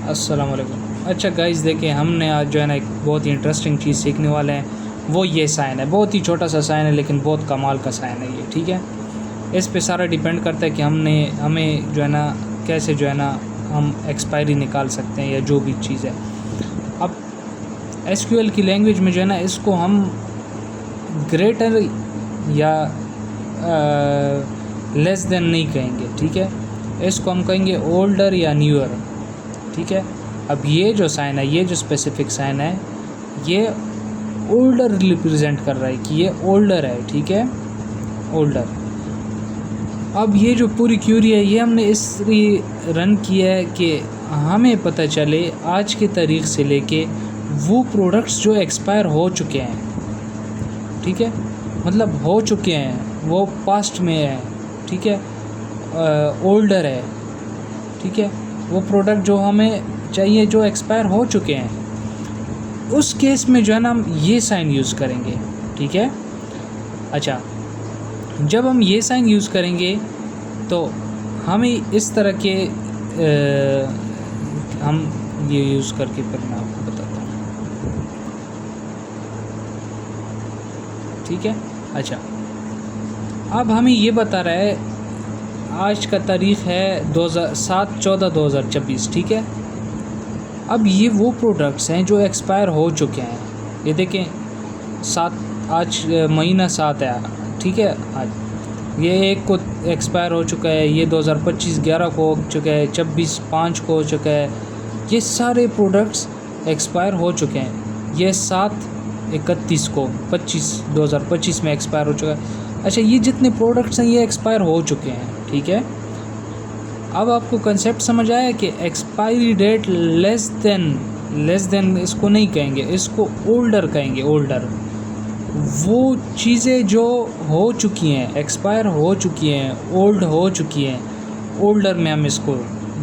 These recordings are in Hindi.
अस्सलाम वालेकुम। अच्छा गाइस, देखिए हमने आज जो है ना एक बहुत ही इंटरेस्टिंग चीज़ सीखने वाले हैं। वो ये साइन है, बहुत ही छोटा सा साइन है लेकिन बहुत कमाल का साइन है ये, ठीक है। इस पे सारा डिपेंड करता है कि हमें जो है ना कैसे जो है ना हम एक्सपायरी निकाल सकते हैं या जो भी चीज़ है। अब एसक्यूएल की लैंग्वेज में जो है ना इसको हम ग्रेटर या लेस देन नहीं कहेंगे, ठीक है। इसको हम कहेंगे ओल्डर या न्यूअर, ठीक है। अब ये जो साइन है, ये जो स्पेसिफिक साइन है, ये ओल्डर रिप्रेजेंट कर रहा है कि ये ओल्डर है, ठीक है, ओल्डर। अब ये जो पूरी क्यूरी है ये हमने इसलिए रन किया है कि हमें पता चले आज की तारीख से लेके वो प्रोडक्ट्स जो एक्सपायर हो चुके हैं, ठीक है, मतलब हो चुके हैं, वो पास्ट में है, ठीक है, ओल्डर है, ठीक है। वो प्रोडक्ट जो हमें चाहिए जो एक्सपायर हो चुके हैं, उस केस में जो है ना हम ये साइन यूज़ करेंगे, ठीक है। अच्छा, जब हम ये साइन यूज़ करेंगे तो हमें इस तरह के हम ये यूज़ करके फिर मैं आपको बताता हूँ, ठीक है। अच्छा, अब हमें ये बता रहा है आज का तारीख़ है 7/14/2024, ठीक है। अब ये वो प्रोडक्ट्स हैं जो एक्सपायर हो चुके हैं। ये देखें, आज महीना 7 है, ठीक है। आज ये 1 को एक्सपायर हो चुका है, ये 2025 11 को हो चुका है, 26 5 को हो चुका है। ये सारे प्रोडक्ट्स एक्सपायर हो चुके हैं। ये 7/31 को 2025 में एक्सपायर हो चुका है। अच्छा, ये जितने प्रोडक्ट्स हैं ये एक्सपायर हो चुके हैं, ठीक है। अब आपको कंसेप्ट समझ आया कि एक्सपायरी डेट लेस देन इसको नहीं कहेंगे, इसको ओल्डर कहेंगे। ओल्डर वो चीज़ें जो हो चुकी हैं, एक्सपायर हो चुकी हैं, ओल्ड हो चुकी हैं, ओल्डर में हम इसको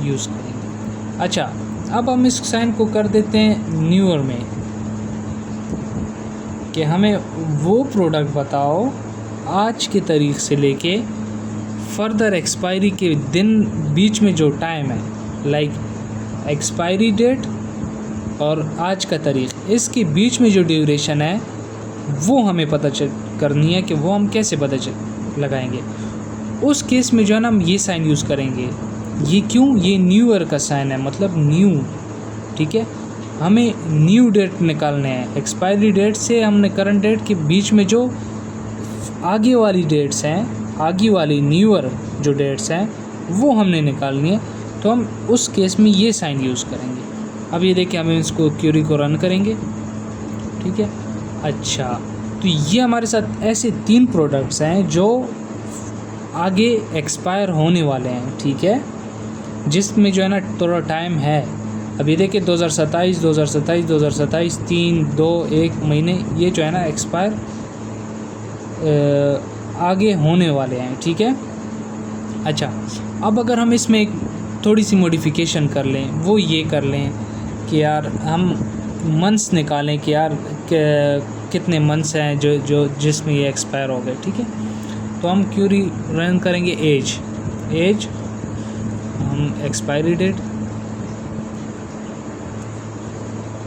यूज़ करेंगे। अच्छा, अब हम इस साइन को कर देते हैं न्यूअर में कि हमें वो प्रोडक्ट बताओ आज की तारीख से लेके फर्दर एक्सपायरी के दिन बीच में जो टाइम है, लाइक एक्सपायरी डेट और आज का तारीख, इसके बीच में जो ड्यूरेशन है वो हमें पता करनी है कि वो हम कैसे पता लगाएंगे। उस केस में जो है ना हम ये साइन यूज़ करेंगे। ये क्यों? ये न्यू ईयर का साइन है, मतलब न्यू, ठीक है। हमें न्यू डेट निकालने हैं। एक्सपायरी डेट से हमने करंट डेट के बीच में जो आगे वाली डेट्स हैं, आगे वाली न्यू ईयर जो डेट्स हैं वो हमने निकालनी है, तो हम उस केस में ये साइन यूज़ करेंगे। अब ये देखिए, हम इसको क्यूरी को रन करेंगे, ठीक है। अच्छा, तो ये हमारे साथ ऐसे 3 प्रोडक्ट्स हैं जो आगे एक्सपायर होने वाले हैं, ठीक है, जिसमें जो है ना थोड़ा टाइम है। अब ये देखिए 2027 3 2 1 महीने ये जो है ना एक्सपायर आगे होने वाले हैं, ठीक है। अच्छा, अब अगर हम इसमें एक थोड़ी सी मॉडिफिकेशन कर लें, वो ये कर लें कि यार हम मंथ्स निकालें कि यार कितने मंथ्स हैं जो जिसमें ये एक्सपायर हो गए, ठीक है। तो हम क्यूरी रन करेंगे एज हम एक्सपायरी डेट।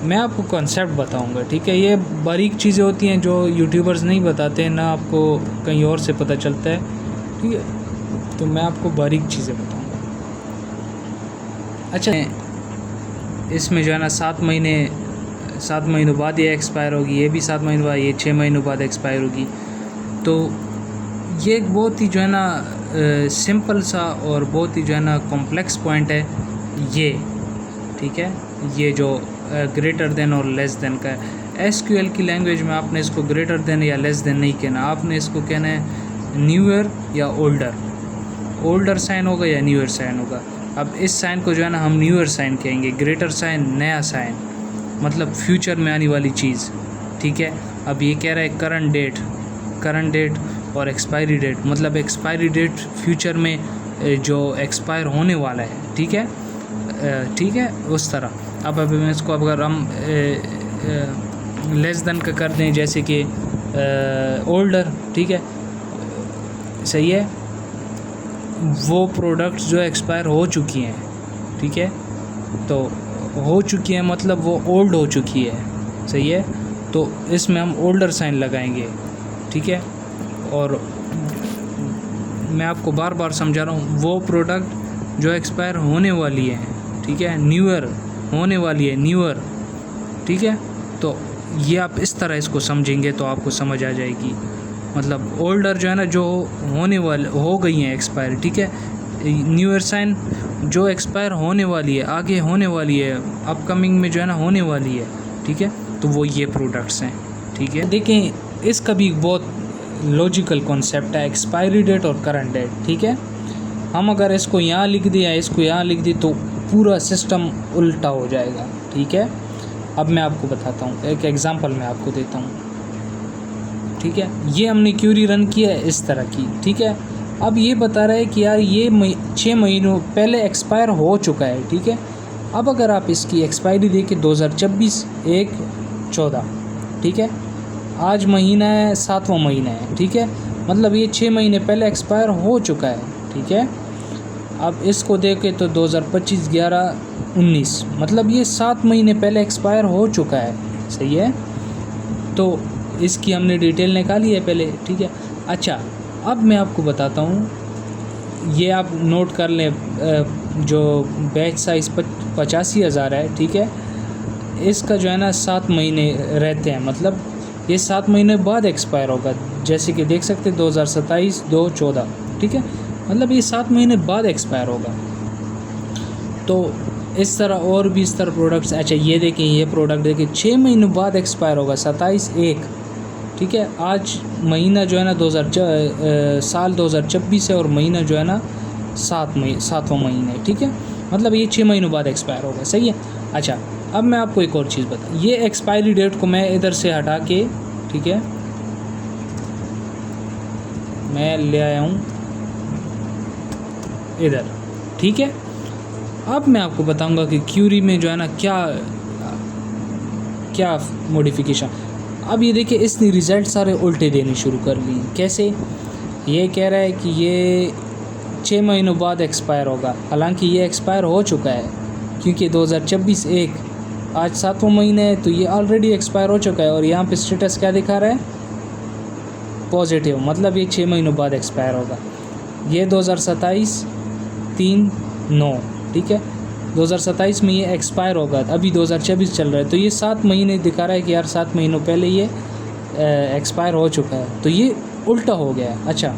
मैं आपको कॉन्सेप्ट बताऊंगा, ठीक है। ये बारीक चीज़ें होती हैं जो यूट्यूबर्स नहीं बताते हैं, ना आपको कहीं और से पता चलता है, ठीक है। तो मैं आपको बारीक चीज़ें बताऊंगा। अच्छा, इसमें जो है ना 7 महीनों बाद ये एक्सपायर होगी, ये भी 7 महीनों बाद, ये 6 महीनों बाद एक्सपायर होगी। तो ये एक बहुत ही जो है ना सिंपल सा और बहुत ही जो है ना कॉम्प्लेक्स पॉइंट है ये, ठीक है। ये जो ग्रेटर देन और लेस देन का है, एसक्यूएल की लैंग्वेज में आपने इसको ग्रेटर देन या लेस देन नहीं कहना, आपने इसको कहना है न्यू ईयर या ओल्डर साइन होगा या न्यू ईयर साइन होगा। अब इस साइन को जो है ना हम न्यू ईयर साइन कहेंगे। ग्रेटर साइन नया साइन, मतलब फ्यूचर में आने वाली चीज़, ठीक है। अब ये कह रहा है करंट डेट और एक्सपायरी डेट, मतलब एक्सपायरी डेट फ्यूचर में जो एक्सपायर होने वाला है, ठीक है, उस तरह। अब मैं इसको अगर हम लेस देन का कर दें, जैसे कि ओल्डर, ठीक है, सही है, वो प्रोडक्ट्स जो एक्सपायर हो चुकी हैं, ठीक है। तो हो चुकी है मतलब वो ओल्ड हो चुकी है, सही है। तो इसमें हम ओल्डर साइन लगाएंगे, ठीक है। और मैं आपको बार बार समझा रहा हूँ, वो प्रोडक्ट जो एक्सपायर होने वाली है, ठीक है, न्यूअर होने वाली है, न्यूअर, ठीक है। तो ये आप इस तरह इसको समझेंगे तो आपको समझ आ जाएगी। मतलब ओल्डर जो है ना, जो होने वाले हो गई हैं एक्सपायर, ठीक है। न्यूअर साइन जो एक्सपायर होने वाली है, आगे होने वाली है, अपकमिंग में जो है ना होने वाली है, ठीक है। तो वो ये प्रोडक्ट्स हैं, ठीक है। देखें, इसका भी बहुत लॉजिकल कॉन्सेप्ट है, एक्सपायरी डेट और करंट डेट, ठीक है। हम अगर इसको यहाँ लिख दें या इसको यहाँ लिख दें तो पूरा सिस्टम उल्टा हो जाएगा, ठीक है। अब मैं आपको बताता हूँ, एक एग्जांपल मैं आपको देता हूँ, ठीक है। ये हमने क्यूरी रन किया है इस तरह की, ठीक है। अब ये बता रहा है कि यार ये 6 महीनों पहले एक्सपायर हो चुका है, ठीक है। अब अगर आप इसकी एक्सपायरी देखें 2024/1/14, ठीक है। आज महीना है 7वां महीना है, ठीक है। मतलब ये 6 महीने पहले एक्सपायर हो चुका है, ठीक है। अब इसको देखें तो 2025/11/19, मतलब ये 7 महीने पहले एक्सपायर हो चुका है, सही है। तो इसकी हमने डिटेल निकाली है पहले, ठीक है। अच्छा, अब मैं आपको बताता हूँ, ये आप नोट कर लें, जो बैच साइज़ 85,000 है, ठीक है। इसका जो है ना 7 महीने रहते हैं, मतलब ये 7 महीने बाद एक्सपायर होगा। जैसे कि देख सकते हैं 2027/2/14, ठीक है। मतलब ये 7 महीने बाद एक्सपायर होगा। तो इस तरह और भी इस तरह प्रोडक्ट्स। अच्छा, ये देखें, ये प्रोडक्ट देखें 6 महीने बाद एक्सपायर होगा 27/1, ठीक है। आज महीना जो है ना साल 2026 है और महीना जो है ना 7वां महीना है, ठीक है। मतलब ये 6 महीनों बाद एक्सपायर होगा, सही है। अच्छा, अब मैं आपको एक और चीज़ बता, ये एक्सपायरी डेट को मैं इधर से हटा के, ठीक है, मैं ले आया हूँ इधर, ठीक है। अब मैं आपको बताऊंगा कि क्यूरी में जो है ना क्या मॉडिफिकेशन। अब ये देखिए, इसने रिज़ल्ट सारे उल्टे देने शुरू कर लिए। कैसे? ये कह रहा है कि ये 6 महीनों बाद एक्सपायर होगा, हालांकि ये एक्सपायर हो चुका है, क्योंकि 2026/1 आज 7वां महीना है, तो ये ऑलरेडी एक्सपायर हो चुका है। और यहाँ पे स्टेटस क्या दिखा रहा है? पॉजिटिव, मतलब ये 6 महीनों बाद एक्सपायर होगा। ये 2027/3/9, ठीक है। 2027 में ये एक्सपायर होगा, अभी 2024 चल रहा है, तो ये 7 महीने दिखा रहा है कि यार 7 महीनों पहले ये एक्सपायर हो चुका है, तो ये उल्टा हो गया है। अच्छा,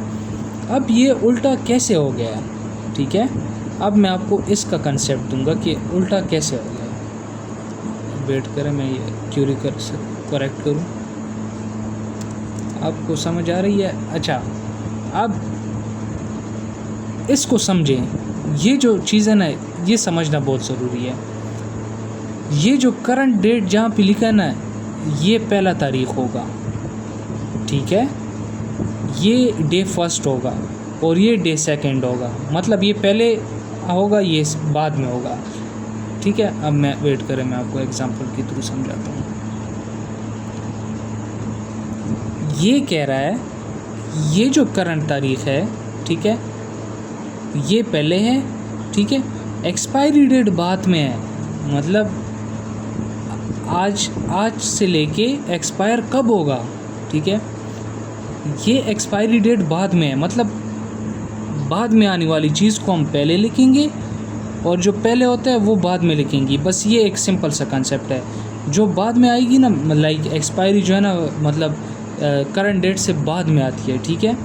अब ये उल्टा कैसे हो गया है, ठीक है। अब मैं आपको इसका कंसेप्ट दूंगा कि उल्टा कैसे हो गया। वेट करें, मैं ये क्यूरी करेक्ट करूँ, आपको समझ आ रही है। अच्छा, अब इसको समझें, ये जो चीज़ है ना, ये समझना बहुत ज़रूरी है। ये जो करंट डेट जहाँ पे लिखा है ना, ये पहला तारीख होगा, ठीक है। ये डे 1 होगा और ये डे 2 होगा, मतलब ये पहले होगा, ये बाद में होगा, ठीक है। अब मैं वेट करें, मैं आपको एग्जांपल के थ्रू समझाता हूँ। ये कह रहा है, ये जो करंट तारीख है, ठीक है, ये पहले है, ठीक है। एक्सपायरी डेट बाद में है, मतलब आज से लेके एक्सपायर कब होगा, ठीक है। ये एक्सपायरी डेट बाद में है, मतलब बाद में आने वाली चीज़ को हम पहले लिखेंगे और जो पहले होता है वो बाद में लिखेंगे। बस ये एक सिंपल सा कंसेप्ट है। जो बाद में आएगी ना, लाइक एक्सपायरी जो है ना, मतलब करंट डेट से बाद में आती है, ठीक है।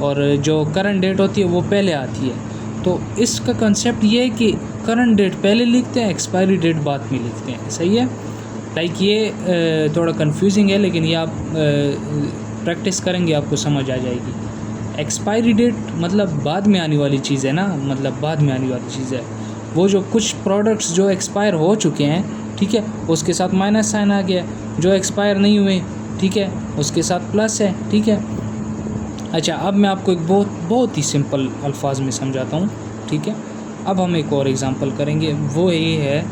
और जो करंट डेट होती है वो पहले आती है। तो इसका कंसेप्ट ये है कि करंट डेट पहले लिखते हैं, एक्सपायरी डेट बाद में लिखते हैं, सही है। लाइक ये थोड़ा कंफ्यूजिंग है, लेकिन ये आप प्रैक्टिस करेंगे आपको समझ आ जाएगी। एक्सपायरी डेट मतलब बाद में आने वाली चीज़ है ना, मतलब बाद में आने वाली चीज़ है। वो जो कुछ प्रोडक्ट्स जो एक्सपायर हो चुके हैं, ठीक है, उसके साथ माइनस साइन आ गया। जो एक्सपायर नहीं हुए, ठीक है, उसके साथ प्लस है, ठीक है। अच्छा, अब मैं आपको एक बहुत ही सिंपल अल्फाज में समझाता हूँ, ठीक है। अब हम एक और एग्जांपल करेंगे, वो ये है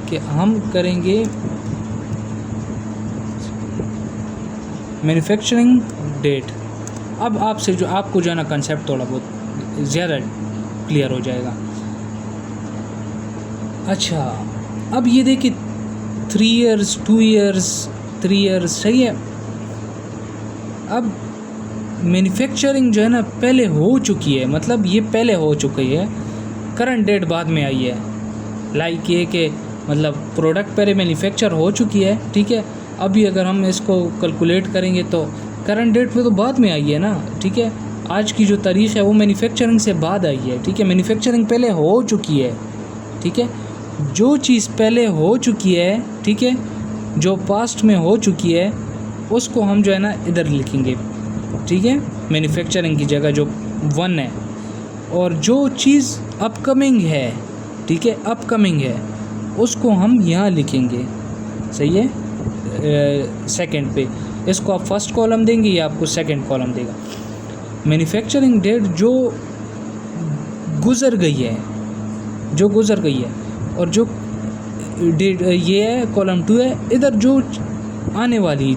कि हम करेंगे मैन्युफैक्चरिंग डेट। अब आपको जो है ना कंसेप्ट थोड़ा बहुत ज़्यादा क्लियर हो जाएगा। अच्छा, अब ये देखिए 3 ईयर्स, 2 ईयर्स, 3 ईयर्स, सही है। अब मैन्युफैक्चरिंग जो है ना पहले हो चुकी है, मतलब ये पहले हो चुकी है, करंट डेट बाद में आई है। लाइक ये कि मतलब प्रोडक्ट पहले मैन्युफैक्चर हो चुकी है, ठीक है। अभी अगर हम इसको कैलकुलेट करेंगे तो करंट डेट पे तो बाद में आई है ना, ठीक है। आज की जो तारीख़ है वो मैन्युफैक्चरिंग से बाद आई है, ठीक है। मैन्युफैक्चरिंग पहले हो चुकी है, ठीक है। जो चीज़ पहले हो चुकी है, ठीक है, जो पास्ट में हो चुकी है, उसको हम जो है ना इधर लिखेंगे, ठीक है, मैन्युफैक्चरिंग की जगह जो 1 है। और जो चीज़ अपकमिंग है, ठीक है, अपकमिंग है, उसको हम यहाँ लिखेंगे, सही है, सेकंड पे। इसको आप फर्स्ट कॉलम देंगे या आपको सेकंड कॉलम देगा। मैन्युफैक्चरिंग डेट जो गुज़र गई है, जो गुज़र गई है, और जो डेट ये है कॉलम 2 है, इधर जो आने वाली